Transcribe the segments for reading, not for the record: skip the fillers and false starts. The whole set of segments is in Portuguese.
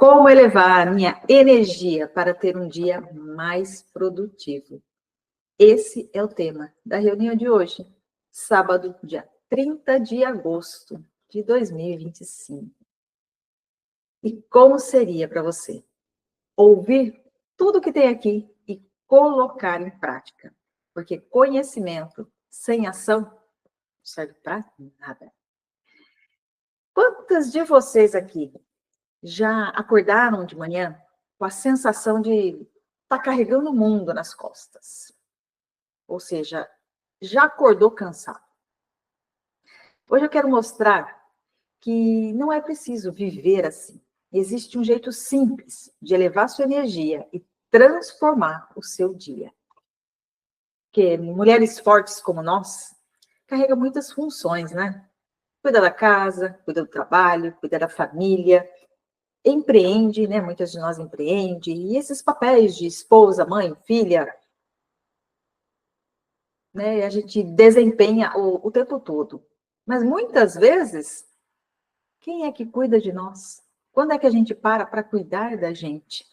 Como elevar a minha energia para ter um dia mais produtivo? Esse é o tema da reunião de hoje, sábado, dia 30 de agosto de 2025. E como seria para você ouvir tudo que tem aqui e colocar em prática? Porque conhecimento sem ação não serve para nada. Quantas de vocês aqui já acordaram de manhã com a sensação de estar carregando o mundo nas costas? Ou seja, já acordou cansado? Hoje eu quero mostrar que não é preciso viver assim. Existe um jeito simples de elevar sua energia e transformar o seu dia. Porque mulheres fortes como nós carregam muitas funções, né? Cuida da casa, cuida do trabalho, cuida da família, empreende, né? Muitas de nós empreendem, e esses papéis de esposa, mãe, filha, né? A gente desempenha o tempo todo. Mas muitas vezes, quem é que cuida de nós? Quando é que a gente para cuidar da gente?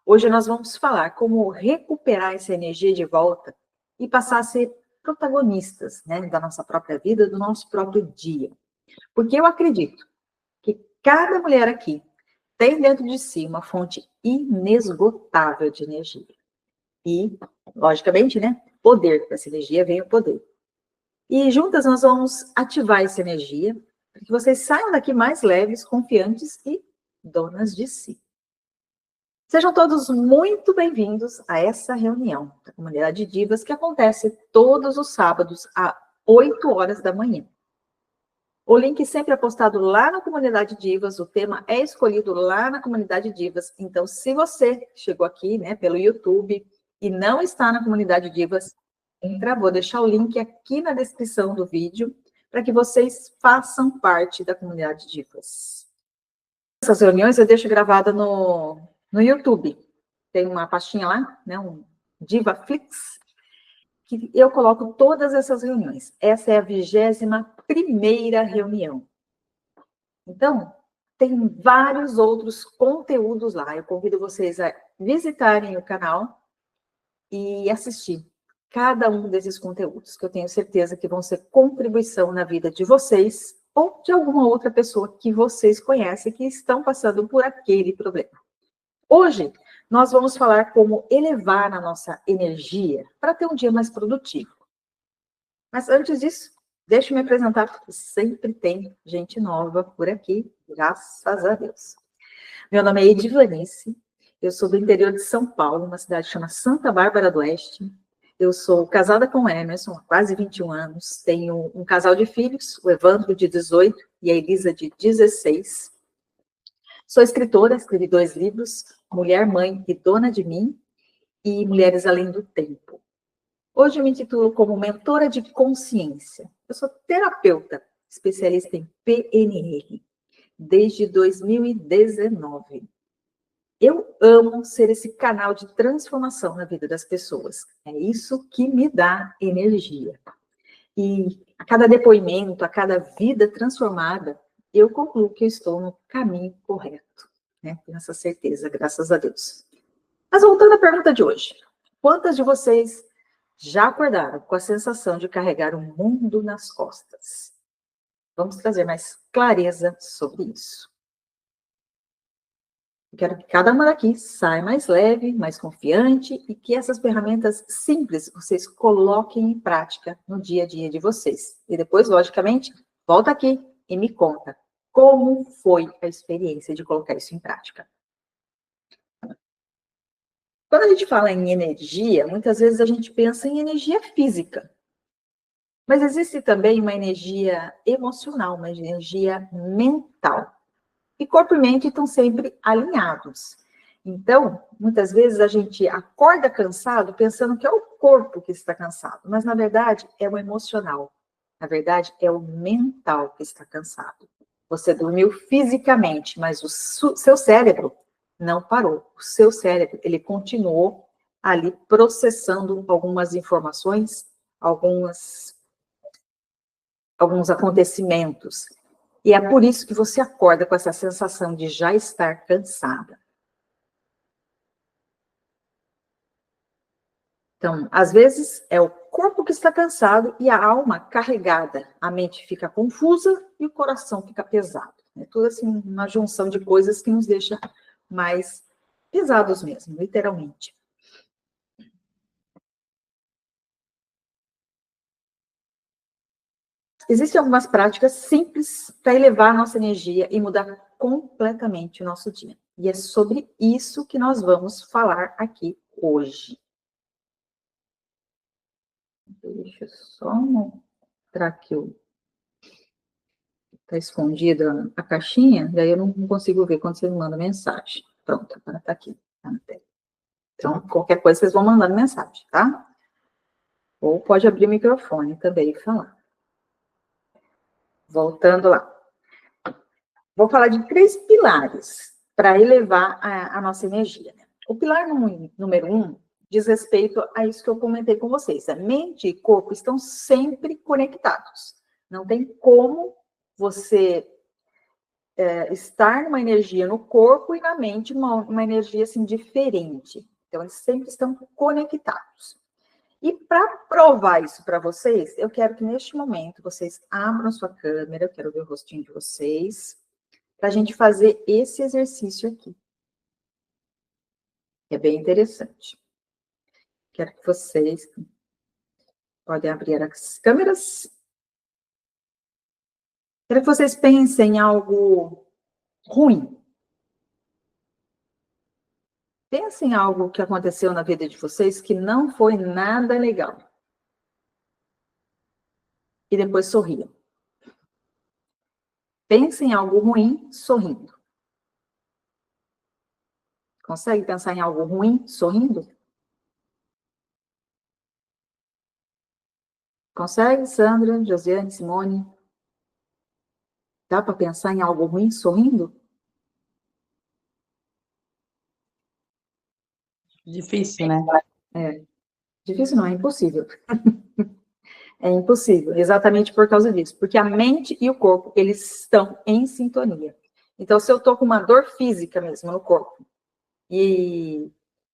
Hoje nós vamos falar como recuperar essa energia de volta e passar a ser protagonistas, né, da nossa própria vida, do nosso próprio dia. Porque eu acredito que cada mulher aqui tem dentro de si uma fonte inesgotável de energia. E, logicamente, né, poder. Para essa energia vem o poder. E juntas nós vamos ativar essa energia para que vocês saiam daqui mais leves, confiantes e donas de si. Sejam todos muito bem-vindos a essa reunião da Comunidade Divas que acontece todos os sábados às 8 horas da manhã. O link sempre é postado lá na Comunidade Divas, o tema é escolhido lá na Comunidade Divas. Então, se você chegou aqui, né, pelo YouTube e não está na Comunidade Divas, entra, vou deixar o link aqui na descrição do vídeo para que vocês façam parte da Comunidade Divas. Essas reuniões eu deixo gravada no YouTube. Tem uma pastinha lá, né, um DivaFlix, que eu coloco todas essas reuniões. Essa é a 21ª reunião. Então, tem vários outros conteúdos lá. Eu convido vocês a visitarem o canal e assistir cada um desses conteúdos, que eu tenho certeza que vão ser contribuição na vida de vocês ou de alguma outra pessoa que vocês conhecem que estão passando por aquele problema. Hoje, nós vamos falar como elevar a nossa energia para ter um dia mais produtivo. Mas antes disso, deixa eu me apresentar, porque sempre tem gente nova por aqui, graças a Deus. Meu nome é Edivanice, eu sou do interior de São Paulo, uma cidade que chama Santa Bárbara do Oeste. Eu sou casada com o Emerson há quase 21 anos, tenho um casal de filhos, o Evandro, de 18, e a Elisa, de 16. Sou escritora, escrevi 2 livros, Mulher, Mãe e Dona de Mim, e Mulheres Além do Tempo. Hoje eu me intitulo como mentora de consciência. Eu sou terapeuta, especialista em PNL, desde 2019. Eu amo ser esse canal de transformação na vida das pessoas. É isso que me dá energia. E a cada depoimento, a cada vida transformada, eu concluo que eu estou no caminho correto, né? Tenho essa certeza, graças a Deus. Mas voltando à pergunta de hoje. Quantas de vocês já acordaram com a sensação de carregar o mundo nas costas? Vamos trazer mais clareza sobre isso. Eu quero que cada uma daqui saia mais leve, mais confiante e que essas ferramentas simples vocês coloquem em prática no dia a dia de vocês. E depois, logicamente, volta aqui e me conta como foi a experiência de colocar isso em prática. Quando a gente fala em energia, muitas vezes a gente pensa em energia física. Mas existe também uma energia emocional, uma energia mental. E corpo e mente estão sempre alinhados. Então, muitas vezes a gente acorda cansado pensando que é o corpo que está cansado, mas na verdade é o emocional. Na verdade é o mental que está cansado. Você dormiu fisicamente, mas o seu cérebro não parou. O seu cérebro, ele continuou ali processando algumas informações, alguns acontecimentos. E é por isso que você acorda com essa sensação de já estar cansada. Então, às vezes, é o corpo que está cansado e a alma carregada. A mente fica confusa e o coração fica pesado. É tudo assim, uma junção de coisas que nos deixa mais pesados mesmo, literalmente. Existem algumas práticas simples para elevar a nossa energia e mudar completamente o nosso dia. E é sobre isso que nós vamos falar aqui hoje. Deixa eu só mostrar aqui está escondida a caixinha, daí eu não consigo ver quando vocês mandam mensagem. Pronto, agora está aqui, tá na tela. Então, qualquer coisa vocês vão mandando mensagem, tá? Ou pode abrir o microfone também e falar. Voltando lá. Vou falar de 3 pilares para elevar a nossa energia. O pilar número 1 diz respeito a isso que eu comentei com vocês. A mente e corpo estão sempre conectados. Não tem como você estar numa energia no corpo e na mente uma energia assim diferente. Então, eles sempre estão conectados. E para provar isso para vocês, eu quero que neste momento vocês abram sua câmera, eu quero ver o rostinho de vocês, para a gente fazer esse exercício aqui. É bem interessante. Quero que vocês podem abrir as câmeras. Quero que vocês pensem em algo ruim. Pensem em algo que aconteceu na vida de vocês que não foi nada legal. E depois sorriam. Pensem em algo ruim, sorrindo. Consegue pensar em algo ruim, sorrindo? Consegue, Sandra, Josiane, Simone? Dá para pensar em algo ruim, sorrindo? Difícil, né? É. Difícil não, é impossível. É impossível, exatamente por causa disso. Porque a mente e o corpo, eles estão em sintonia. Então, se eu estou com uma dor física mesmo no corpo, e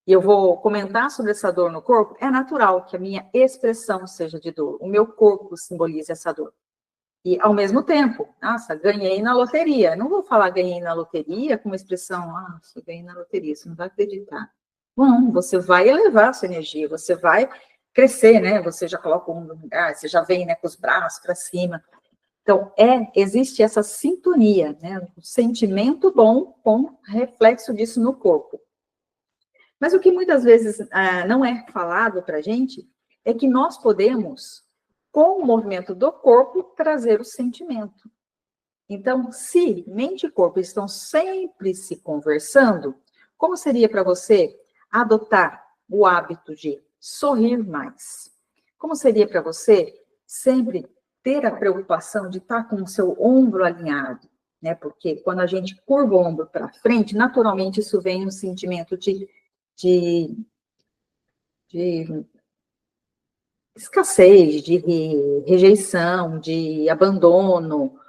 eu vou comentar sobre essa dor no corpo, é natural que a minha expressão seja de dor. O meu corpo simboliza essa dor. E, ao mesmo tempo, nossa, ganhei na loteria. Não vou falar ganhei na loteria com uma expressão, nossa, ganhei na loteria, você não vai acreditar. Não, você vai elevar a sua energia, você vai crescer, né? Você já coloca um lugar, você já vem, né, com os braços para cima. Então, existe essa sintonia, né? Um sentimento bom com reflexo disso no corpo. Mas o que muitas vezes não é falado para a gente é que nós podemos, com o movimento do corpo, trazer o sentimento. Então, se mente e corpo estão sempre se conversando, como seria para você adotar o hábito de sorrir mais? Como seria para você sempre ter a preocupação de estar com o seu ombro alinhado? Né? Porque quando a gente curva o ombro para frente, naturalmente isso vem um sentimento de escassez, de rejeição, de abandono,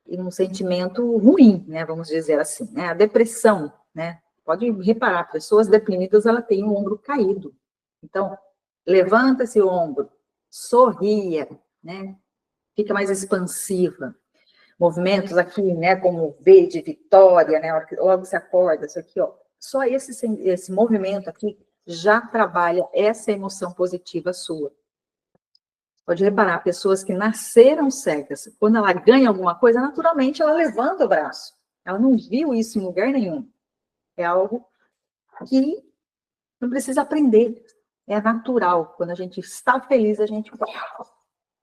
e um sentimento ruim, né, vamos dizer assim, né, a depressão, né, pode reparar, pessoas deprimidas, ela tem o ombro caído, então, levanta esse ombro, sorria, né, fica mais expansiva, movimentos aqui, né, como o V de vitória, né, logo se acorda, isso aqui, ó, só esse movimento aqui já trabalha essa emoção positiva sua. Pode reparar, pessoas que nasceram cegas, quando ela ganha alguma coisa, naturalmente ela levanta o braço. Ela não viu isso em lugar nenhum. É algo que não precisa aprender. É natural. Quando a gente está feliz, a gente,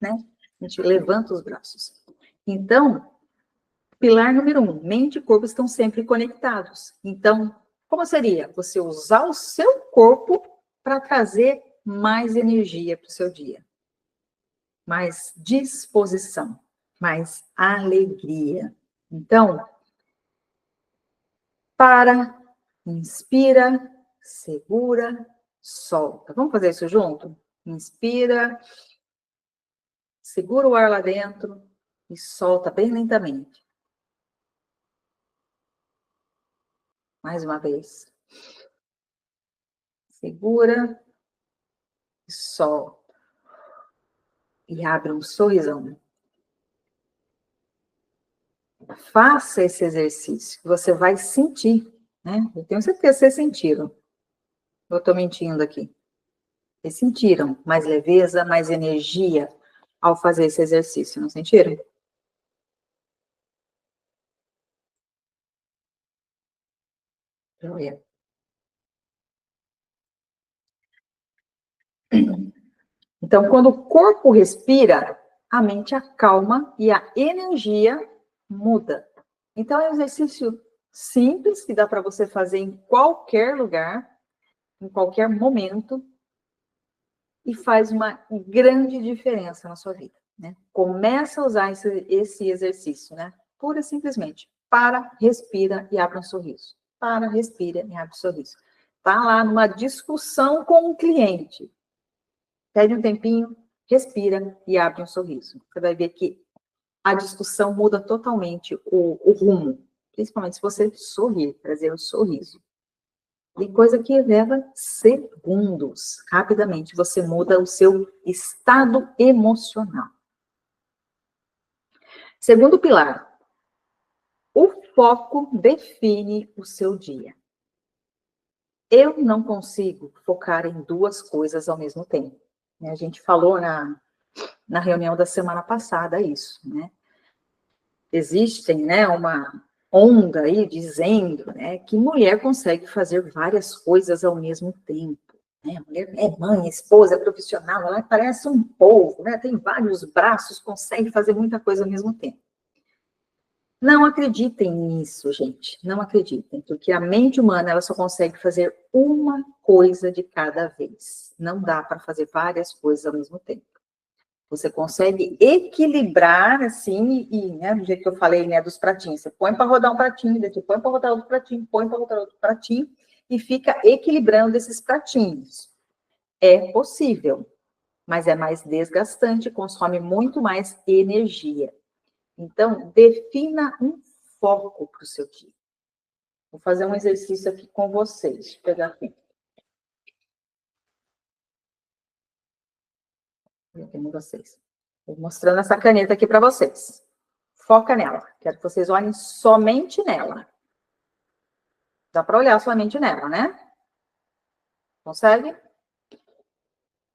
né? A gente levanta os braços. Então, pilar número 1, mente e corpo estão sempre conectados. Então, como seria? Você usar o seu corpo para trazer mais energia para o seu dia. Mais disposição, mais alegria. Então, inspira, segura, solta. Vamos fazer isso junto? Inspira, segura o ar lá dentro e solta bem lentamente. Mais uma vez. Segura. Solta. E abre um sorrisão. Faça esse exercício. Você vai sentir, né? Eu tenho certeza que vocês sentiram. Eu estou mentindo aqui. Vocês sentiram mais leveza, mais energia ao fazer esse exercício, não sentiram? Joia. Então, quando o corpo respira, a mente acalma e a energia muda. Então, é um exercício simples que dá para você fazer em qualquer lugar, em qualquer momento, e faz uma grande diferença na sua vida, né? Começa a usar esse exercício, né? Pura e simplesmente. Para, respira e abre um sorriso. Para, respira e abre um sorriso. Tá lá numa discussão com um cliente. Pede um tempinho, respira e abre um sorriso. Você vai ver que a discussão muda totalmente o rumo. Principalmente se você sorrir, trazer um sorriso. Tem coisa que leva segundos. Rapidamente você muda o seu estado emocional. Segundo pilar, o foco define o seu dia. Eu não consigo focar em duas coisas ao mesmo tempo. A gente falou na reunião da semana passada isso, né? Existem, né, uma onda aí dizendo, né, que mulher consegue fazer várias coisas ao mesmo tempo. Né? A mulher é mãe, esposa, é profissional, ela parece um polvo, né? Tem vários braços, consegue fazer muita coisa ao mesmo tempo. Não acreditem nisso, gente. Não acreditem, porque a mente humana ela só consegue fazer uma coisa de cada vez. Não dá para fazer várias coisas ao mesmo tempo. Você consegue equilibrar, assim, e, né, do jeito que eu falei, né, dos pratinhos. Você põe para rodar um pratinho, depois põe para rodar outro pratinho, põe para rodar outro pratinho, e fica equilibrando esses pratinhos. É possível, mas é mais desgastante, consome muito mais energia. Então, defina um foco para o seu dia. Vou fazer um exercício aqui com vocês. Deixa eu pegar aqui. Aqui com vocês. Vou mostrando essa caneta aqui para vocês. Foca nela. Quero que vocês olhem somente nela. Dá para olhar somente nela, né? Consegue?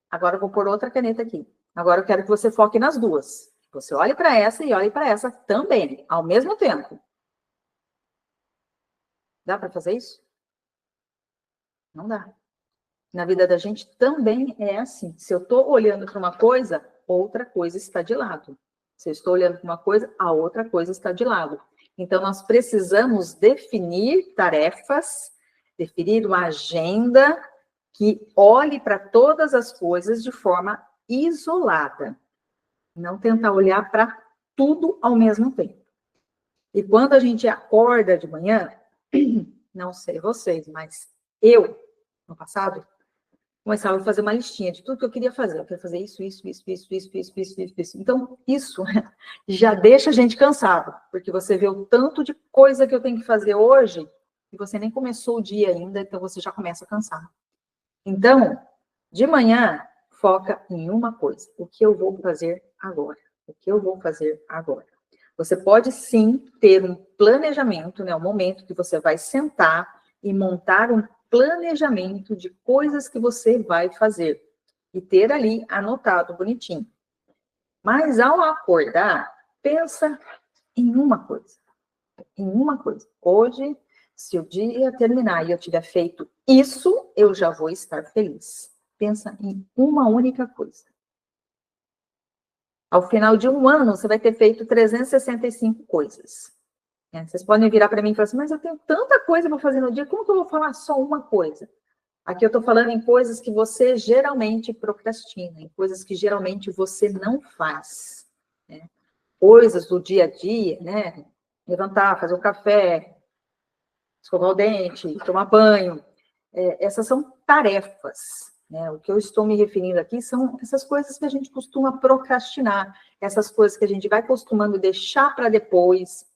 Agora eu vou pôr outra caneta aqui. Agora eu quero que você foque nas duas. Você olhe para essa e olhe para essa também, ao mesmo tempo. Dá para fazer isso? Não dá. Na vida da gente também é assim. Se eu estou olhando para uma coisa, outra coisa está de lado. Se eu estou olhando para uma coisa, a outra coisa está de lado. Então, nós precisamos definir tarefas, definir uma agenda que olhe para todas as coisas de forma isolada. Não tentar olhar para tudo ao mesmo tempo. E quando a gente acorda de manhã, não sei vocês, mas eu, no passado, começava a fazer uma listinha de tudo que eu queria fazer. Eu queria fazer isso. Então, isso já deixa a gente cansado, porque você vê o tanto de coisa que eu tenho que fazer hoje, e você nem começou o dia ainda, então você já começa a cansar. Então, de manhã, foca em uma coisa. O que eu vou fazer agora? O que eu vou fazer agora? Você pode, sim, ter um planejamento, né? Um momento que você vai sentar e montar um planejamento de coisas que você vai fazer. E ter ali anotado bonitinho. Mas, ao acordar, pensa em uma coisa. Em uma coisa. Hoje, se o dia terminar e eu tiver feito isso, eu já vou estar feliz. Pensa em uma única coisa. Ao final de um ano, você vai ter feito 365 coisas. Vocês podem virar para mim e falar assim, mas eu tenho tanta coisa para fazer no dia, como que eu vou falar só uma coisa? Aqui eu estou falando em coisas que você geralmente procrastina, em coisas que geralmente você não faz. Né? Coisas do dia a dia, né? Levantar, fazer um café, escovar o dente, tomar banho. Essas são tarefas. Né? O que eu estou me referindo aqui são essas coisas que a gente costuma procrastinar, essas coisas que a gente vai costumando deixar para depois,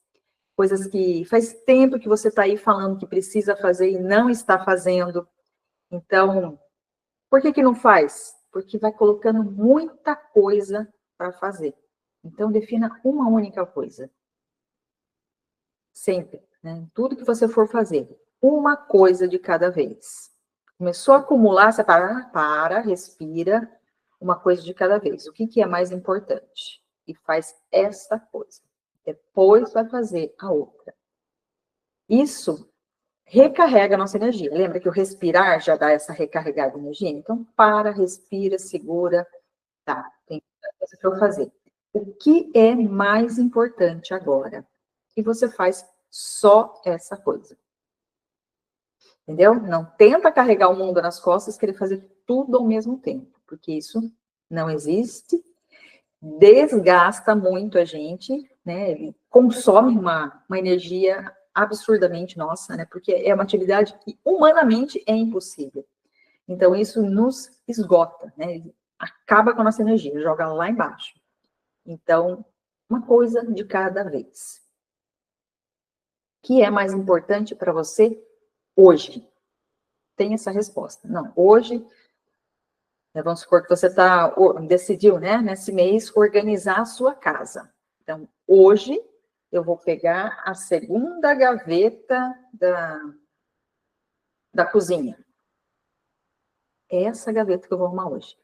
coisas que faz tempo que você está aí falando que precisa fazer e não está fazendo. Então, por que não faz? Porque vai colocando muita coisa para fazer. Então, defina uma única coisa. Sempre, né? Tudo que você for fazer, uma coisa de cada vez. Começou a acumular, você para, respira, uma coisa de cada vez. O que é mais importante? E faz essa coisa. Depois vai fazer a outra. Isso recarrega a nossa energia. Lembra que o respirar já dá essa recarregada de energia? Então, para, respira, segura. Tá, tem coisa para eu fazer. O que é mais importante agora? E você faz só essa coisa. Entendeu? Não tenta carregar o mundo nas costas, querer fazer tudo ao mesmo tempo, porque isso não existe, desgasta muito a gente, né? Ele consome uma energia absurdamente nossa, né? Porque é uma atividade que humanamente é impossível. Então, isso nos esgota, né? Acaba com a nossa energia, joga lá embaixo. Então, uma coisa de cada vez. O que é mais importante para você hoje? Tem essa resposta. Não, hoje, vamos supor que você decidiu, né, nesse mês, organizar a sua casa. Então, hoje, eu vou pegar a segunda gaveta da cozinha. É essa gaveta que eu vou arrumar hoje.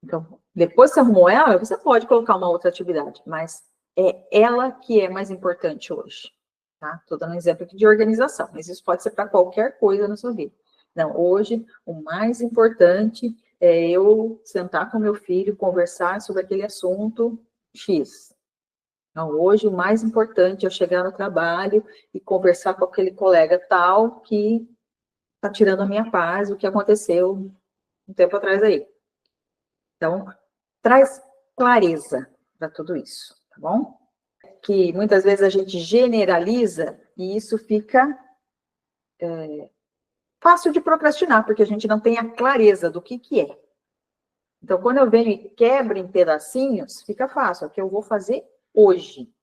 Então, depois que você arrumou ela, você pode colocar uma outra atividade, mas é ela que é mais importante hoje. Tá? Estou dando um exemplo aqui de organização, mas isso pode ser para qualquer coisa na sua vida. Não, hoje, o mais importante é eu sentar com meu filho, conversar sobre aquele assunto X. Não, hoje, o mais importante é eu chegar no trabalho e conversar com aquele colega tal que está tirando a minha paz, o que aconteceu um tempo atrás aí. Então, traz clareza para tudo isso, tá bom? Que muitas vezes a gente generaliza e isso fica fácil de procrastinar, porque a gente não tem a clareza do que é. Então, quando eu venho e quebro em pedacinhos, fica fácil. É o que eu vou fazer hoje.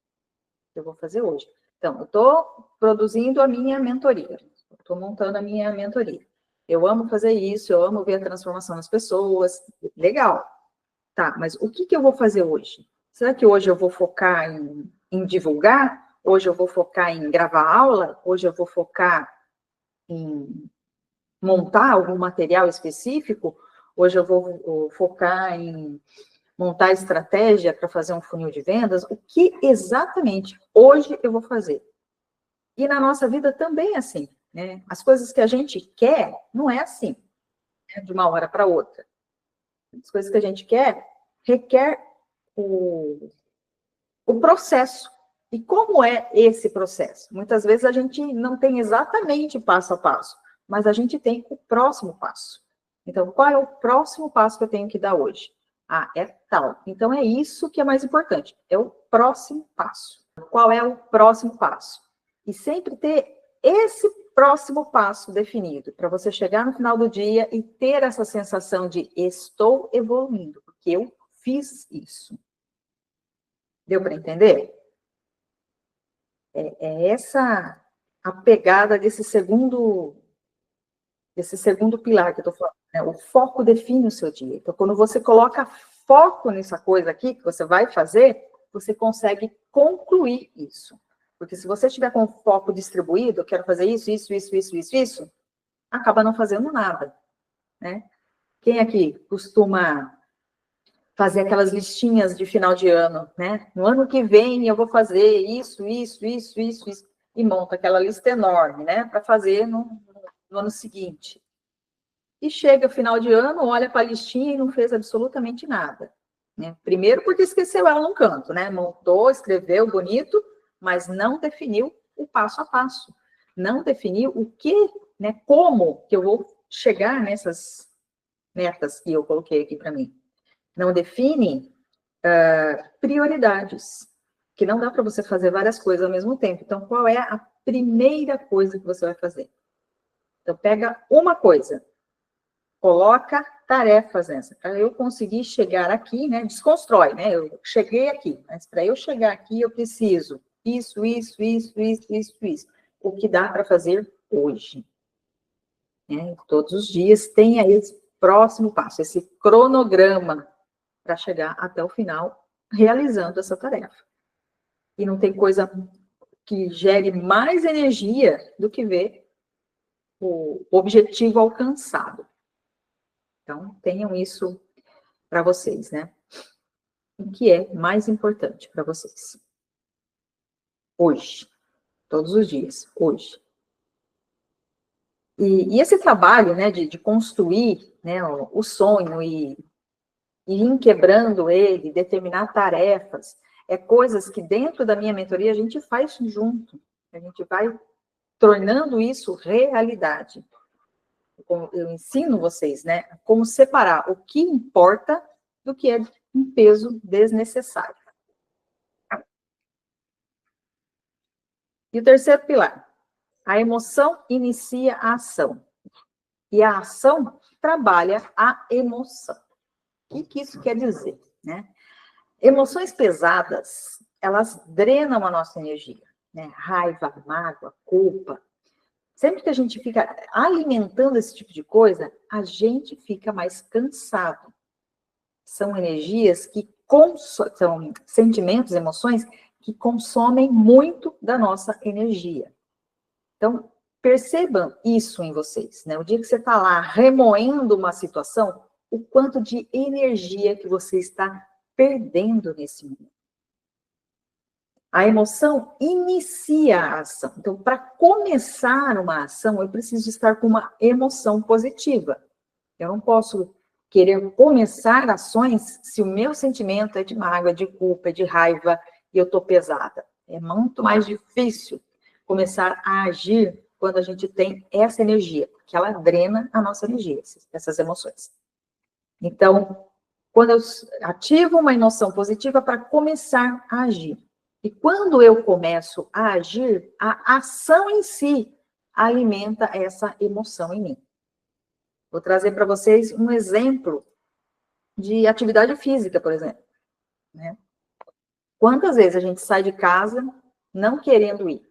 Eu vou fazer hoje. Então, eu estou produzindo a minha mentoria. Estou montando a minha mentoria. Eu amo fazer isso, eu amo ver a transformação nas pessoas. Legal. Tá, mas o que eu vou fazer hoje? Será que hoje eu vou focar em divulgar? Hoje eu vou focar em gravar aula? Hoje eu vou focar em montar algum material específico? Hoje eu vou focar em montar estratégia para fazer um funil de vendas? O que exatamente hoje eu vou fazer? E na nossa vida também é assim, né? As coisas que a gente quer, não é assim, né? De uma hora para outra. As coisas que a gente quer requer o processo. E como é esse processo? Muitas vezes a gente não tem exatamente passo a passo, mas a gente tem o próximo passo. Então, qual é o próximo passo que eu tenho que dar hoje? Ah, é tal. Então, é isso que é mais importante, é o próximo passo. Qual é o próximo passo? E sempre ter esse próximo passo definido, para você chegar no final do dia e ter essa sensação de estou evoluindo, porque eu fiz isso. Deu para entender? É essa a pegada desse segundo pilar que eu estou falando, né? O foco define o seu dia. Então, quando você coloca foco nessa coisa aqui que você vai fazer, você consegue concluir isso. Porque se você estiver com o foco distribuído, eu quero fazer isso, acaba não fazendo nada, né? Quem aqui costuma fazer aquelas listinhas de final de ano, né? No ano que vem eu vou fazer isso, e monta aquela lista enorme, né? Para fazer no ano seguinte. E chega final de ano, olha para a listinha e não fez absolutamente nada. Né? Primeiro porque esqueceu ela num canto, né? Montou, escreveu bonito, mas não definiu o passo a passo. Não definiu o que, né? Como que eu vou chegar nessas metas que eu coloquei aqui para mim. Não define prioridades, que não dá para você fazer várias coisas ao mesmo tempo. Então, qual é a primeira coisa que você vai fazer? Então, pega uma coisa, coloca tarefas nessa. Para eu conseguir chegar aqui, né? Desconstrói, né? Eu cheguei aqui, mas para eu chegar aqui, eu preciso isso, isso, isso, isso, isso, isso. O que dá para fazer hoje. Né? Todos os dias tem aí esse próximo passo, esse cronograma para chegar até o final realizando essa tarefa. E não tem coisa que gere mais energia do que ver o objetivo alcançado. Então, tenham isso para vocês, né? O que é mais importante para vocês? Hoje. Todos os dias. Hoje. E esse trabalho, né, de construir, né, o sonho e ir quebrando ele, determinar tarefas, é coisas que dentro da minha mentoria a gente faz junto. A gente vai tornando isso realidade. Eu ensino vocês, né, como separar o que importa do que é um peso desnecessário. E o terceiro pilar, a emoção inicia a ação. E a ação trabalha a emoção. O que isso quer dizer, né? Emoções pesadas, elas drenam a nossa energia, né? Raiva, mágoa, culpa. Sempre que a gente fica alimentando esse tipo de coisa, a gente fica mais cansado. São energias que são sentimentos, emoções que consomem muito da nossa energia. Então, percebam isso em vocês, né? O dia que você está lá remoendo uma situação, o quanto de energia que você está perdendo nesse momento. A emoção inicia a ação. Então, para começar uma ação, eu preciso estar com uma emoção positiva. Eu não posso querer começar ações se o meu sentimento é de mágoa, de culpa, de raiva e eu estou pesada. É muito mais difícil começar a agir quando a gente tem essa energia, porque ela drena a nossa energia, essas emoções. Então, quando eu ativo uma emoção positiva para começar a agir. E quando eu começo a agir, a ação em si alimenta essa emoção em mim. Vou trazer para vocês um exemplo de atividade física, por exemplo. Né? Quantas vezes a gente sai de casa não querendo ir?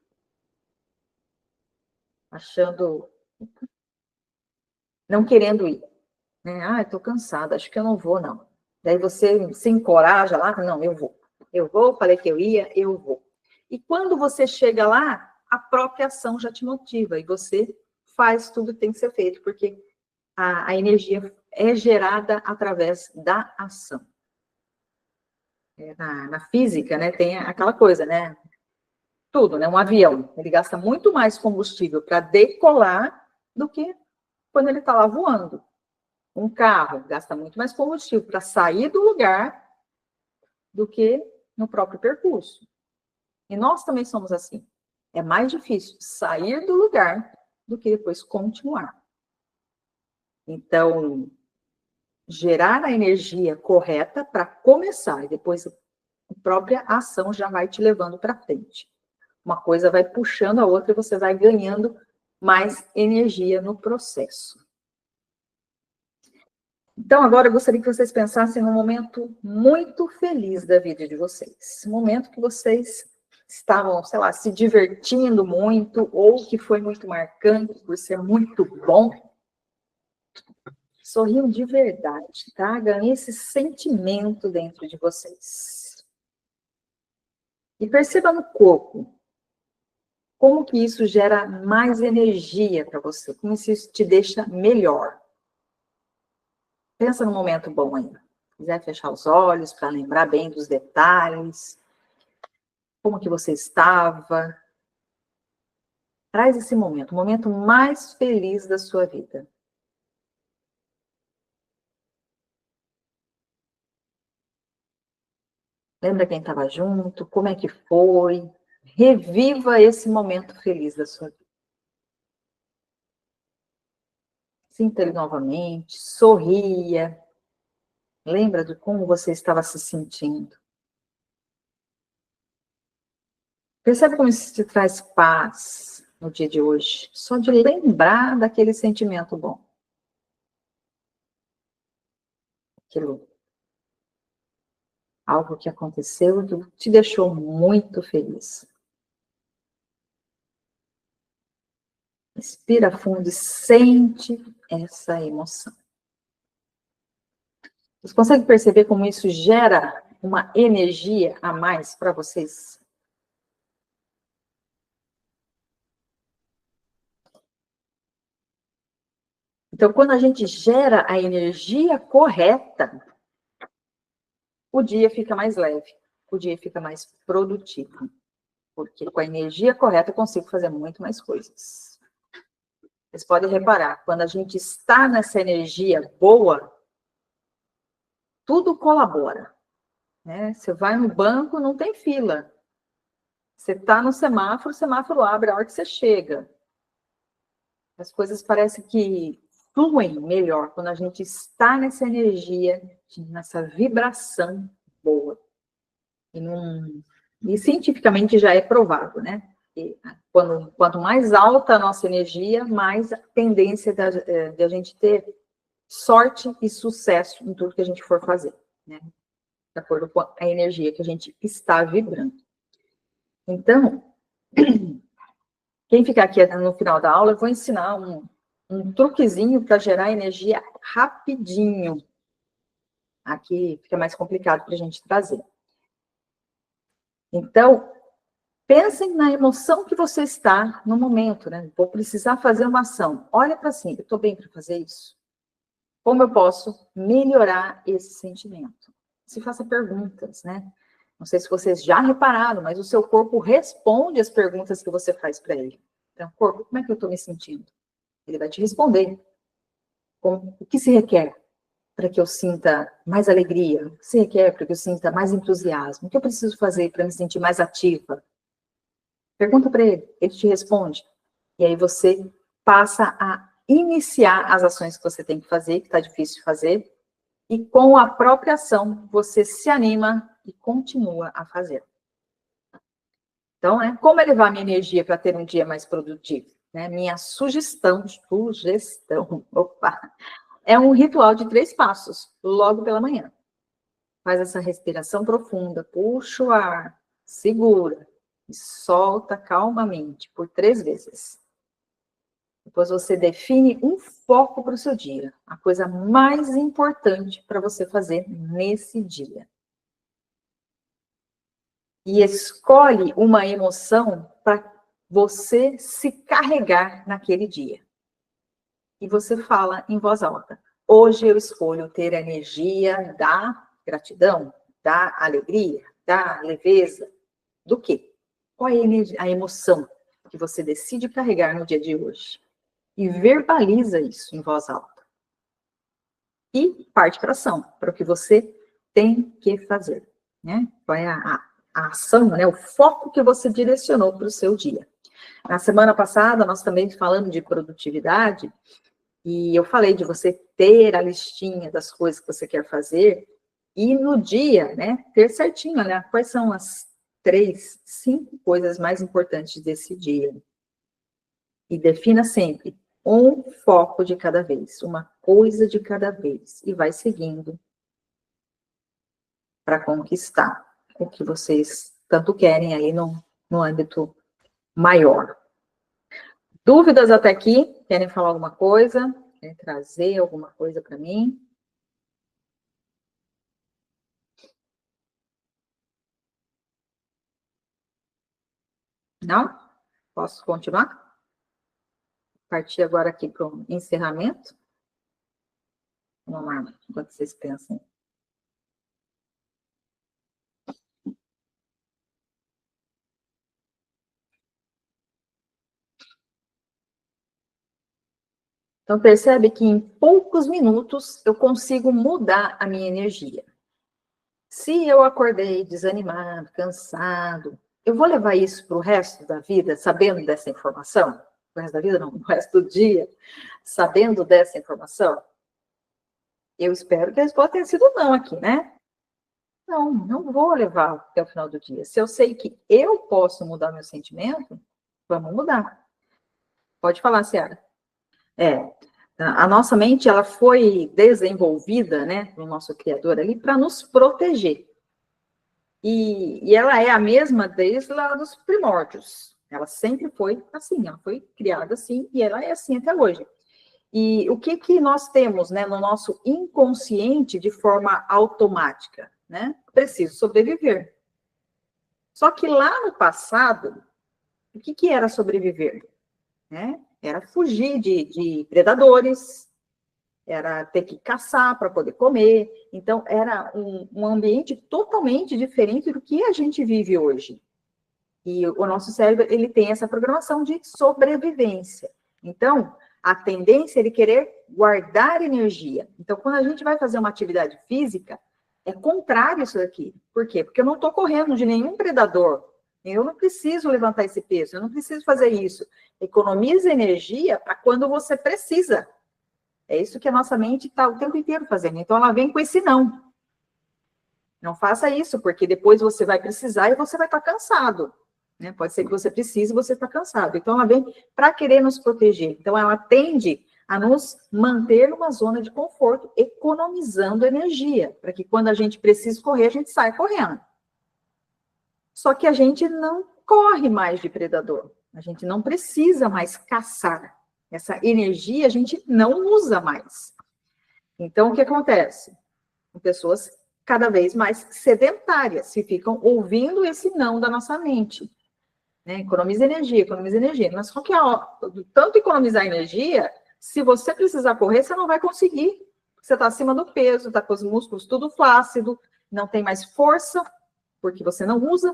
Achando... Não querendo ir. Né? Ah, estou cansada, acho que eu não vou, não. Daí você se encoraja lá, não, eu vou. Eu vou, falei que eu ia, eu vou. E quando você chega lá, a própria ação já te motiva e você faz tudo que tem que ser feito, porque a energia é gerada através da ação. Na física, né, tem aquela coisa, né? Tudo, né? Um avião, ele gasta muito mais combustível para decolar do que quando ele está lá voando. Um carro gasta muito mais combustível para sair do lugar do que no próprio percurso. E nós também somos assim. É mais difícil sair do lugar do que depois continuar. Então, gerar a energia correta para começar, e depois a própria ação já vai te levando para frente. Uma coisa vai puxando a outra e você vai ganhando mais energia no processo. Então, agora eu gostaria que vocês pensassem num momento muito feliz da vida de vocês. Um momento que vocês estavam, sei lá, se divertindo muito, ou que foi muito marcante por ser muito bom. Sorriam de verdade, tá? Ganhem esse sentimento dentro de vocês. E perceba no corpo, como que isso gera mais energia para você, como isso te deixa melhor. Pensa num momento bom ainda. Se quiser fechar os olhos para lembrar bem dos detalhes, como que você estava. Traz esse momento, o momento mais feliz da sua vida. Lembra quem estava junto, como é que foi. Reviva esse momento feliz da sua vida. Sinta ele novamente, sorria. Lembra de como você estava se sentindo. Percebe como isso te traz paz no dia de hoje, só de lembrar daquele sentimento bom. Aquilo, algo que aconteceu que te deixou muito feliz. Respira fundo e sente essa emoção. Vocês conseguem perceber como isso gera uma energia a mais para vocês? Então, quando a gente gera a energia correta, o dia fica mais leve, o dia fica mais produtivo. Porque com a energia correta eu consigo fazer muito mais coisas. Vocês podem reparar, quando a gente está nessa energia boa, tudo colabora. Né? Você vai no banco, não tem fila. Você está no semáforo, o semáforo abre a hora que você chega. As coisas parecem que fluem melhor quando a gente está nessa energia, nessa vibração boa. E cientificamente já é provado, né? E quanto mais alta a nossa energia, mais a tendência de a gente ter sorte e sucesso em tudo que a gente for fazer, né? De acordo com a energia que a gente está vibrando. Então, quem ficar aqui no final da aula, eu vou ensinar um truquezinho para gerar energia rapidinho. Aqui fica mais complicado para a gente trazer. Então, pensem na emoção que você está no momento, né? Vou precisar fazer uma ação. Olha para si, eu estou bem para fazer isso? Como eu posso melhorar esse sentimento? Se faça perguntas, né? Não sei se vocês já repararam, mas o seu corpo responde as perguntas que você faz para ele. Então, corpo, como é que eu estou me sentindo? Ele vai te responder. O que se requer para que eu sinta mais alegria? O que se requer para que eu sinta mais entusiasmo? O que eu preciso fazer para me sentir mais ativa? Pergunta para ele te responde. E aí você passa a iniciar as ações que você tem que fazer, que está difícil de fazer, e com a própria ação você se anima e continua a fazer. Então, como elevar minha energia para ter um dia mais produtivo? Minha sugestão, opa, é um ritual de 3 passos, logo pela manhã. Faz essa respiração profunda, puxa o ar, segura e solta calmamente por 3 vezes. Depois você define um foco para o seu dia, a coisa mais importante para você fazer nesse dia. E escolhe uma emoção para você se carregar naquele dia. E você fala em voz alta. Hoje eu escolho ter a energia da gratidão, da alegria, da leveza. Do quê? Qual é a emoção que você decide carregar no dia de hoje? E verbaliza isso em voz alta. E parte para a ação, para o que você tem que fazer. Né? Qual é a ação, né? O foco que você direcionou para o seu dia. Na semana passada, nós também falamos de produtividade, e eu falei de você ter a listinha das coisas que você quer fazer, e no dia, né, ter certinho, né, quais são as 3, 5 coisas mais importantes desse dia. E defina sempre um foco de cada vez, uma coisa de cada vez, e vai seguindo para conquistar o que vocês tanto querem aí no âmbito maior. Dúvidas até aqui? Querem falar alguma coisa? Querem trazer alguma coisa para mim? Não? Posso continuar? Partir agora aqui para o encerramento. Vamos lá, enquanto vocês pensam. Então, percebe que em poucos minutos eu consigo mudar a minha energia. Se eu acordei desanimado, cansado, eu vou levar isso para o resto da vida, sabendo dessa informação? O resto da vida não, o resto do dia, sabendo dessa informação? Eu espero que a resposta tenha sido não aqui, né? Não vou levar até o final do dia. Se eu sei que eu posso mudar meu sentimento, vamos mudar. Pode falar, Ciara. A nossa mente, ela foi desenvolvida, né, pelo nosso Criador ali, para nos proteger. E ela é a mesma desde lá dos primórdios. Ela sempre foi assim, ela foi criada assim e ela é assim até hoje. E o que nós temos, né, no nosso inconsciente de forma automática, né? Preciso sobreviver. Só que lá no passado, o que era sobreviver? Né? Era fugir de predadores, era ter que caçar para poder comer. Então, era um ambiente totalmente diferente do que a gente vive hoje. E o nosso cérebro, ele tem essa programação de sobrevivência. Então, a tendência é ele querer guardar energia. Então, quando a gente vai fazer uma atividade física, é contrário isso daqui. Por quê? Porque eu não estou correndo de nenhum predador. Eu não preciso levantar esse peso, eu não preciso fazer isso. Economiza energia para quando você precisa. É isso que a nossa mente está o tempo inteiro fazendo. Então, ela vem com esse não. Não faça isso, porque depois você vai precisar e você vai estar cansado. Né? Pode ser que você precise e você está cansado. Então, ela vem para querer nos proteger. Então, ela tende a nos manter numa zona de conforto, economizando energia, para que quando a gente precisa correr, a gente saia correndo. Só que a gente não corre mais de predador. A gente não precisa mais caçar. Essa energia a gente não usa mais. Então, o que acontece? Pessoas cada vez mais sedentárias, que ficam ouvindo esse não da nossa mente. Né? Economiza energia. Mas só que, tanto economizar energia, se você precisar correr, você não vai conseguir. Você está acima do peso, está com os músculos tudo flácido, não tem mais força, porque você não usa.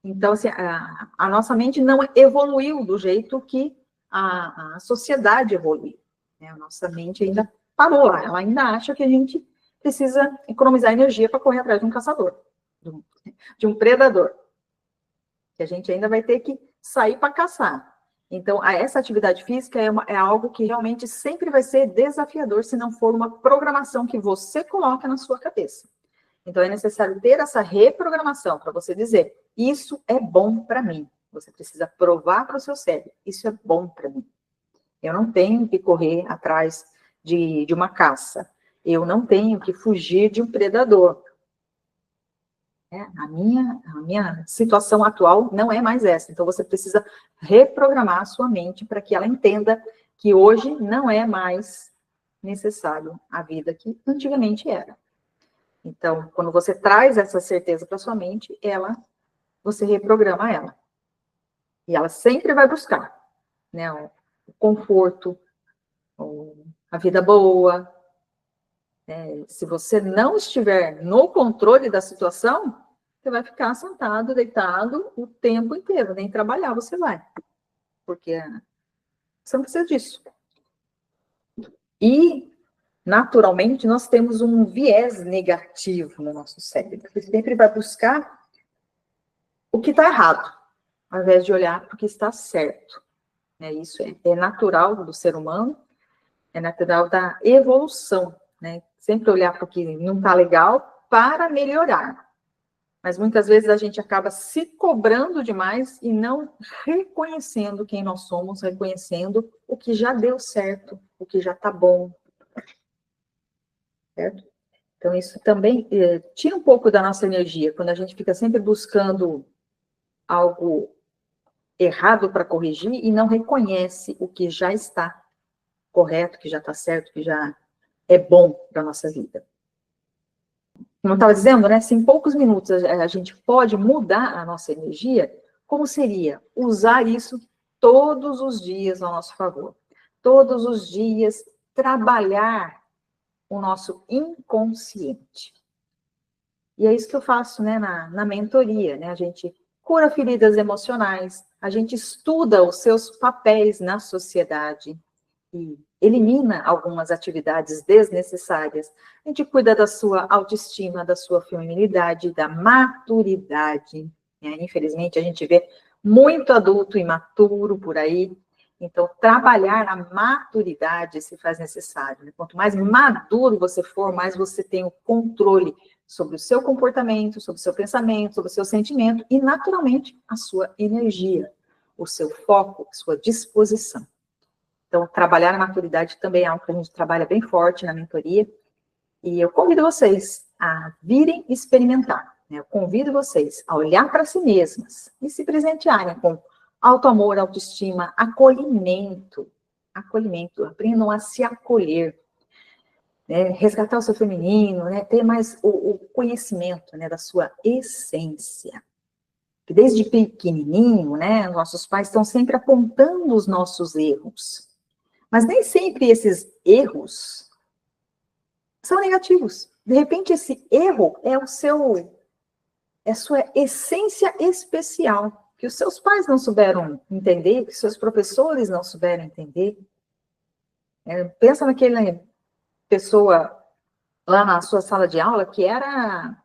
Então, assim, a nossa mente não evoluiu do jeito que a sociedade evoluiu. Né? A nossa mente ainda parou lá, ela ainda acha que a gente precisa economizar energia para correr atrás de um caçador, de um predador. Que a gente ainda vai ter que sair para caçar. Então, essa atividade física é algo que realmente sempre vai ser desafiador se não for uma programação que você coloca na sua cabeça. Então, é necessário ter essa reprogramação para você dizer, isso é bom para mim. Você precisa provar para o seu cérebro, isso é bom para mim. Eu não tenho que correr atrás de uma caça. Eu não tenho que fugir de um predador. A minha situação atual não é mais essa. Então, você precisa reprogramar a sua mente para que ela entenda que hoje não é mais necessário a vida que antigamente era. Então, quando você traz essa certeza para sua mente, você reprograma ela. E ela sempre vai buscar, né, o conforto, a vida boa. Se você não estiver no controle da situação, você vai ficar sentado, deitado o tempo inteiro, nem trabalhar você vai. Porque você não precisa disso. E, naturalmente, nós temos um viés negativo no nosso cérebro. Ele sempre vai buscar o que está errado, ao invés de olhar para o que está certo. Isso é natural do ser humano, é natural da evolução, né? Sempre olhar para o que não está legal para melhorar. Mas muitas vezes a gente acaba se cobrando demais e não reconhecendo quem nós somos, reconhecendo o que já deu certo, o que já está bom. Certo? Então, isso também tira um pouco da nossa energia, quando a gente fica sempre buscando algo errado para corrigir e não reconhece o que já está correto, que já está certo, que já é bom para a nossa vida. Como eu estava dizendo, né, se em poucos minutos a gente pode mudar a nossa energia, como seria usar isso todos os dias a nosso favor? Todos os dias trabalhar o nosso inconsciente. E é isso que eu faço, né, na mentoria, né? A gente cura feridas emocionais, a gente estuda os seus papéis na sociedade e elimina algumas atividades desnecessárias. A gente cuida da sua autoestima, da sua feminilidade, da maturidade. Né? Infelizmente, a gente vê muito adulto imaturo por aí. Então, trabalhar na maturidade se faz necessário. Né? Quanto mais maduro você for, mais você tem o controle sobre o seu comportamento, sobre o seu pensamento, sobre o seu sentimento e, naturalmente, a sua energia, o seu foco, a sua disposição. Então, trabalhar na maturidade também é algo que a gente trabalha bem forte na mentoria. E eu convido vocês a virem experimentar. Né? Eu convido vocês a olhar para si mesmas e se presentearem com Autoamor, autoestima, acolhimento. Acolhimento, aprendam a se acolher. Né? Resgatar o seu feminino, né? Ter mais o conhecimento, né? Da sua essência. Desde pequenininho, né? Nossos pais estão sempre apontando os nossos erros. Mas nem sempre esses erros são negativos. De repente, esse erro é a sua essência especial, que os seus pais não souberam entender, que seus professores não souberam entender. Pensa naquela pessoa lá na sua sala de aula que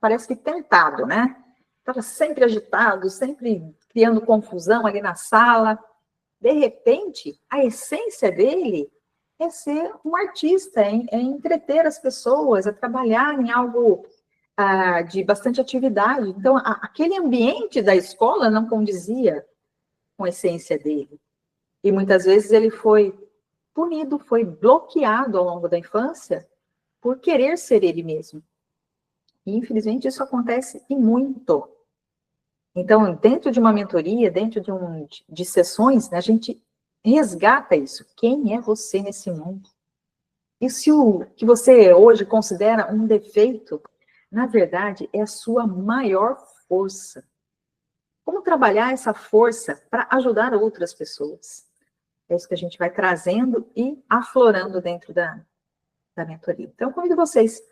parece que tentado, né? Estava sempre agitado, sempre criando confusão ali na sala. De repente, a essência dele é ser um artista, é entreter as pessoas, é trabalhar em algo de bastante atividade. Então, aquele ambiente da escola não condizia com a essência dele. E muitas vezes ele foi punido, foi bloqueado ao longo da infância por querer ser ele mesmo. E, infelizmente, isso acontece e muito. Então, dentro de uma mentoria, dentro de sessões, né, a gente resgata isso. Quem é você nesse mundo? E se o que você hoje considera um defeito, na verdade, é a sua maior força. Como trabalhar essa força para ajudar outras pessoas? É isso que a gente vai trazendo e aflorando dentro da mentoria. Então, eu convido vocês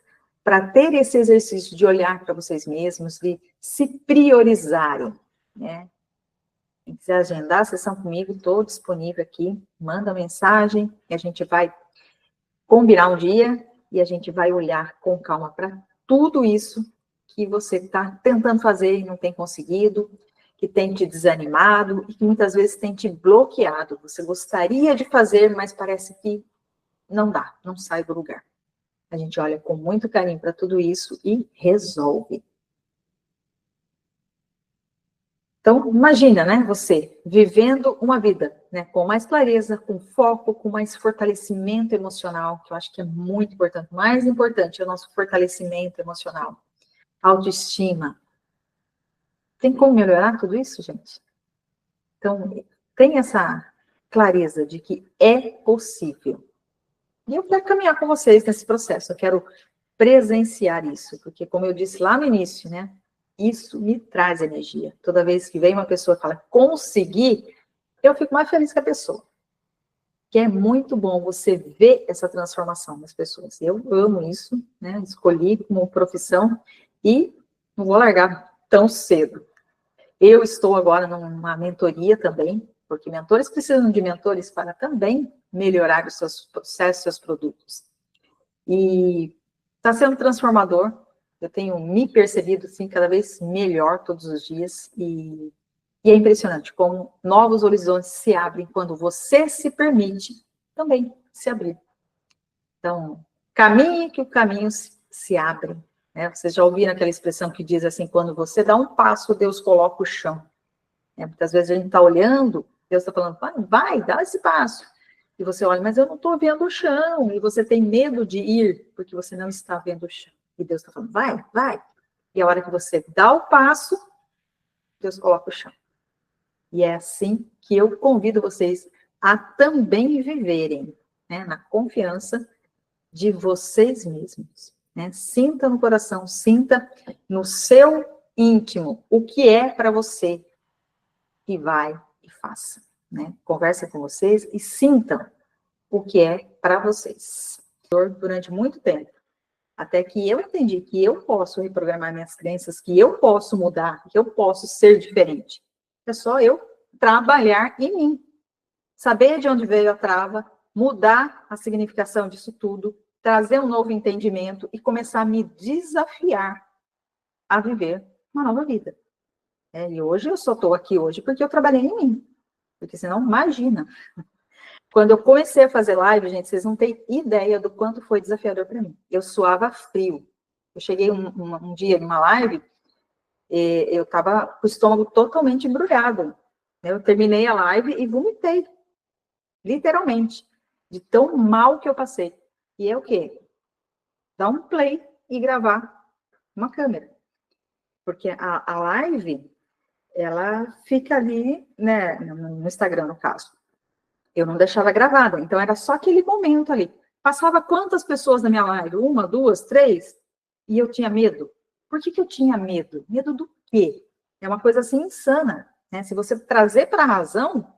para ter esse exercício de olhar para vocês mesmos, de se priorizarem, né? Quem quiser agendar a sessão comigo, estou disponível aqui, manda mensagem, e a gente vai combinar um dia e a gente vai olhar com calma para tudo isso que você está tentando fazer e não tem conseguido, que tem te desanimado e que muitas vezes tem te bloqueado. Você gostaria de fazer, mas parece que não dá, não sai do lugar. A gente olha com muito carinho para tudo isso e resolve. Então, imagina, né, você vivendo uma vida, né, com mais clareza, com foco, com mais fortalecimento emocional, que eu acho que é muito importante. O mais importante é o nosso fortalecimento emocional. Autoestima. Tem como melhorar tudo isso, gente? Então, tem essa clareza de que é possível. E eu quero caminhar com vocês nesse processo, eu quero presenciar isso, porque como eu disse lá no início, né, isso me traz energia. Toda vez que vem uma pessoa e fala, consegui, eu fico mais feliz que a pessoa. Que é muito bom você ver essa transformação nas pessoas. Eu amo isso, né, escolhi como profissão e não vou largar tão cedo. Eu estou agora numa mentoria também, porque mentores precisam de mentores para também melhorar os seus processos, seus produtos. E está sendo transformador. Eu tenho me percebido, assim, cada vez melhor todos os dias. E é impressionante como novos horizontes se abrem quando você se permite também se abrir. Então, caminhe que o caminho se abre. Né? Vocês já ouviram aquela expressão que diz assim, quando você dá um passo, Deus coloca o chão. Muitas vezes a gente está olhando, Deus está falando, vai, dá esse passo. E você olha, mas eu não estou vendo o chão. E você tem medo de ir, porque você não está vendo o chão. E Deus está falando, vai. E a hora que você dá o passo, Deus coloca o chão. E é assim que eu convido vocês a também viverem, né, na confiança de vocês mesmos. Né? Sinta no coração, sinta no seu íntimo o que é para você. E vai e faça, né? Conversa com vocês e sintam o que é para vocês. Durante muito tempo, até que eu entendi que eu posso reprogramar minhas crenças, que eu posso mudar, que eu posso ser diferente. É só eu trabalhar em mim, saber de onde veio a trava, mudar a significação disso tudo, trazer um novo entendimento e começar a me desafiar a viver uma nova vida. E hoje eu só estou aqui hoje porque eu trabalhei em mim. Porque senão, imagina. Quando eu comecei a fazer live, gente, vocês não têm ideia do quanto foi desafiador para mim. Eu suava frio. Eu cheguei um dia numa live, eu estava com o estômago totalmente embrulhado. Eu terminei a live e vomitei. Literalmente. De tão mal que eu passei. E é o quê? Dar um play e gravar uma câmera. Porque a live ela fica ali, né, no Instagram, no caso. Eu não deixava gravada, então era só aquele momento ali. Passava quantas pessoas na minha live? 1, 2, 3? E eu tinha medo. Por que eu tinha medo? Medo do quê? É uma coisa assim insana, né? Se você trazer para a razão,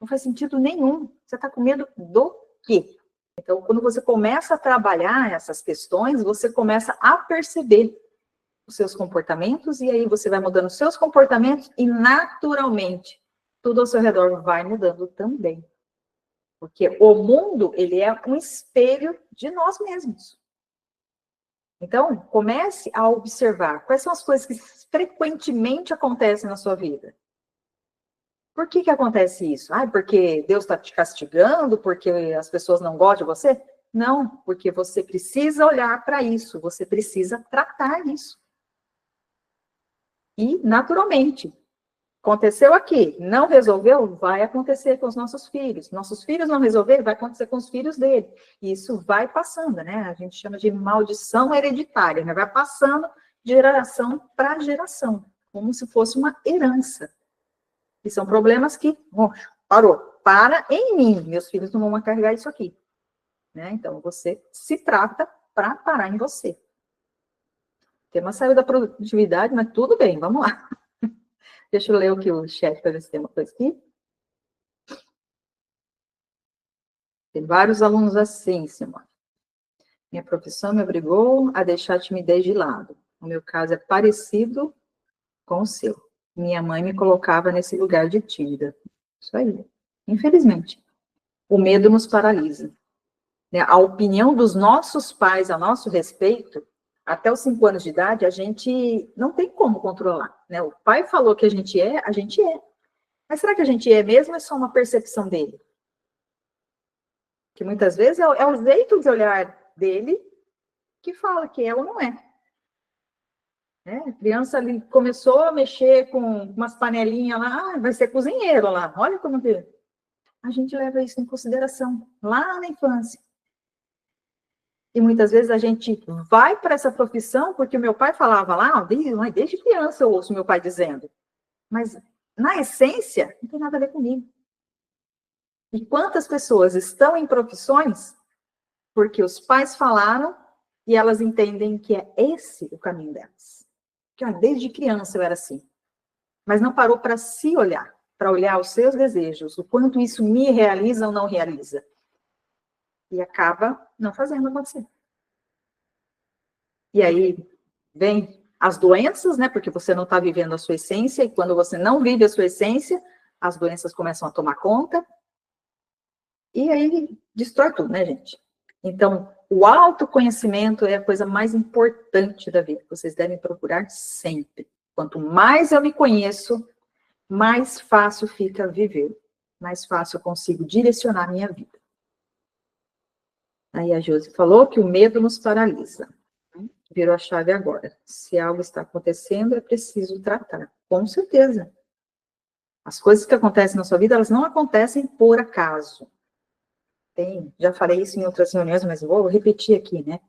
não faz sentido nenhum. Você está com medo do quê? Então, quando você começa a trabalhar essas questões, você começa a perceber os seus comportamentos, e aí você vai mudando os seus comportamentos, e naturalmente, tudo ao seu redor vai mudando também. Porque o mundo, ele é um espelho de nós mesmos. Então, comece a observar quais são as coisas que frequentemente acontecem na sua vida. Por que acontece isso? Ah, porque Deus está te castigando? Porque as pessoas não gostam de você? Não, porque você precisa olhar para isso, você precisa tratar isso. E, naturalmente, aconteceu aqui, não resolveu, vai acontecer com os nossos filhos. Nossos filhos não resolveram, vai acontecer com os filhos dele. E isso vai passando, né? A gente chama de maldição hereditária, né? Vai passando de geração para geração, como se fosse uma herança. E são problemas que, parou, para em mim, meus filhos não vão carregar isso aqui. Né? Então, você se trata para parar em você. O tema saiu da produtividade, mas tudo bem, vamos lá. Deixa eu ler o que o chat para ver se tem uma coisa aqui. Tem vários alunos assim, Simone. Minha profissão me obrigou a deixar a timidez de lado. O meu caso é parecido com o seu. Minha mãe me colocava nesse lugar de tímida. Isso aí. Infelizmente. O medo nos paralisa. A opinião dos nossos pais a nosso respeito, até os 5 anos de idade, a gente não tem como controlar. Né? O pai falou que a gente é. Mas será que a gente é mesmo ou é só uma percepção dele? Que muitas vezes é o jeito de olhar dele que fala que é ou não é. A criança ali começou a mexer com umas panelinhas lá, vai ser cozinheiro lá, olha como que... A gente leva isso em consideração, lá na infância. E muitas vezes a gente vai para essa profissão porque o meu pai falava lá, desde criança eu ouço meu pai dizendo. Mas, na essência, não tem nada a ver comigo. E quantas pessoas estão em profissões porque os pais falaram e elas entendem que é esse o caminho delas. Porque desde criança eu era assim. Mas não parou para se olhar, para olhar os seus desejos, o quanto isso me realiza ou não realiza. E acaba não fazendo acontecer. E aí vem as doenças, né? Porque você não está vivendo a sua essência, e quando você não vive a sua essência, as doenças começam a tomar conta. E aí destrói tudo, né, gente? Então, o autoconhecimento é a coisa mais importante da vida. Vocês devem procurar sempre. Quanto mais eu me conheço, mais fácil fica viver. Mais fácil eu consigo direcionar a minha vida. Aí a Josi falou que o medo nos paralisa. Virou a chave agora. Se algo está acontecendo, é preciso tratar. Com certeza. As coisas que acontecem na sua vida, elas não acontecem por acaso. Já falei isso em outras reuniões, mas vou repetir aqui, né?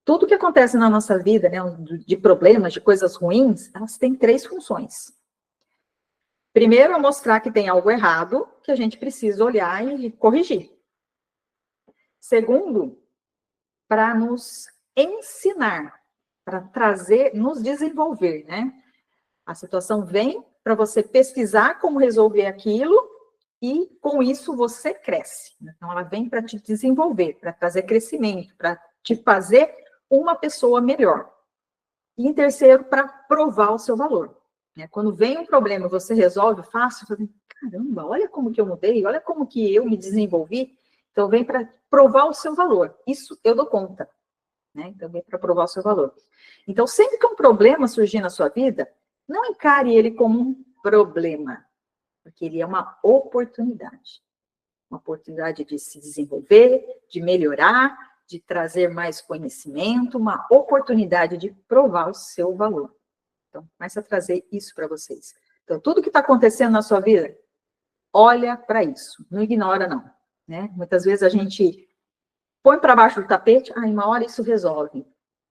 Tudo que acontece na nossa vida, né, de problemas, de coisas ruins, elas têm 3 funções. Primeiro, é mostrar que tem algo errado, que a gente precisa olhar e corrigir. Segundo, para nos ensinar, para trazer, nos desenvolver, né? A situação vem para você pesquisar como resolver aquilo e, com isso, você cresce. Então, ela vem para te desenvolver, para trazer crescimento, para te fazer uma pessoa melhor. E, em terceiro, para provar o seu valor. Quando vem um problema e você resolve fácil, você fala, caramba, olha como que eu mudei, olha como que eu me desenvolvi. Então, vem para provar o seu valor. Isso eu dou conta. Então, vem para provar o seu valor. Então, sempre que um problema surgir na sua vida, não encare ele como um problema, porque ele é uma oportunidade. Uma oportunidade de se desenvolver, de melhorar, de trazer mais conhecimento, uma oportunidade de provar o seu valor. Então, começa a trazer isso para vocês. Então, tudo que está acontecendo na sua vida, olha para isso. Não ignora, não. Muitas vezes a gente põe para baixo do tapete, uma hora isso resolve.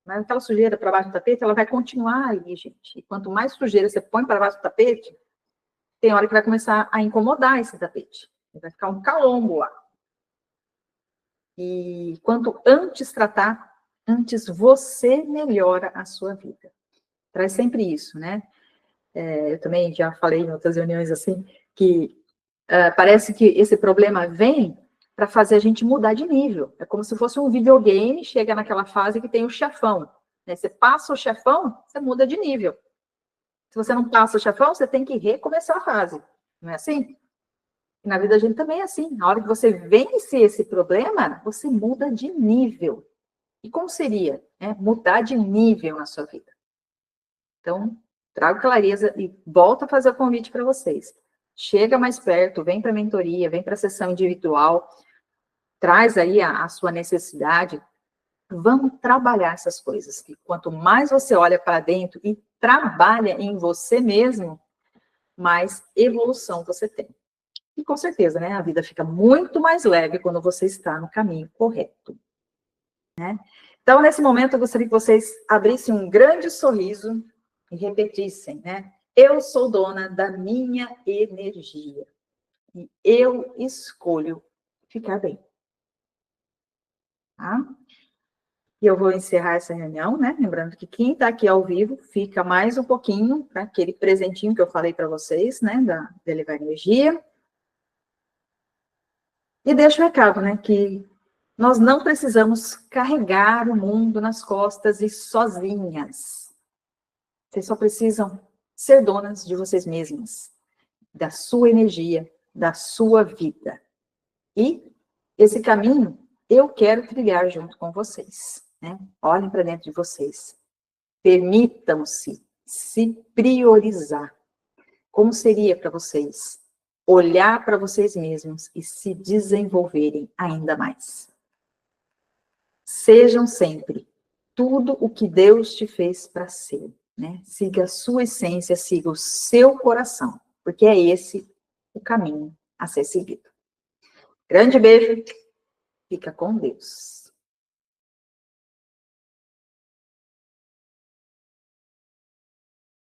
Mas aquela sujeira para baixo do tapete, ela vai continuar ali, gente. E quanto mais sujeira você põe para baixo do tapete, tem hora que vai começar a incomodar esse tapete. Vai ficar um calombo lá. E quanto antes tratar, antes você melhora a sua vida. Traz sempre isso, né? Eu também já falei em outras reuniões assim, que parece que esse problema vem para fazer a gente mudar de nível. É como se fosse um videogame, chega naquela fase que tem o chefão. Né? Você passa o chefão, você muda de nível. Se você não passa o chefão, você tem que recomeçar a fase. Não é assim? E na vida da gente também é assim. Na hora que você vence esse problema, você muda de nível. E como seria mudar de nível na sua vida? Então, trago clareza e volto a fazer o convite para vocês. Chega mais perto, vem para a mentoria, vem para a sessão individual, traz aí a sua necessidade. Vamos trabalhar essas coisas. E quanto mais você olha para dentro e trabalha em você mesmo, mais evolução você tem. E com certeza, né? A vida fica muito mais leve quando você está no caminho correto. Né? Então, nesse momento, eu gostaria que vocês abrissem um grande sorriso e repetissem, né? Eu sou dona da minha energia. E eu escolho ficar bem. Tá? E eu vou encerrar essa reunião, né? Lembrando que quem está aqui ao vivo fica mais um pouquinho para aquele presentinho que eu falei para vocês, né? Da Elevar Energia. E deixo o recado, né? Que nós não precisamos carregar o mundo nas costas e sozinhas. Vocês só precisam ser donas de vocês mesmas, da sua energia, da sua vida. E esse caminho eu quero trilhar junto com vocês. Né? Olhem para dentro de vocês. Permitam-se se priorizar. Como seria para vocês olhar para vocês mesmos e se desenvolverem ainda mais? Sejam sempre tudo o que Deus te fez para ser. Né? Siga a sua essência, siga o seu coração, porque é esse o caminho a ser seguido. Grande beijo, fica com Deus.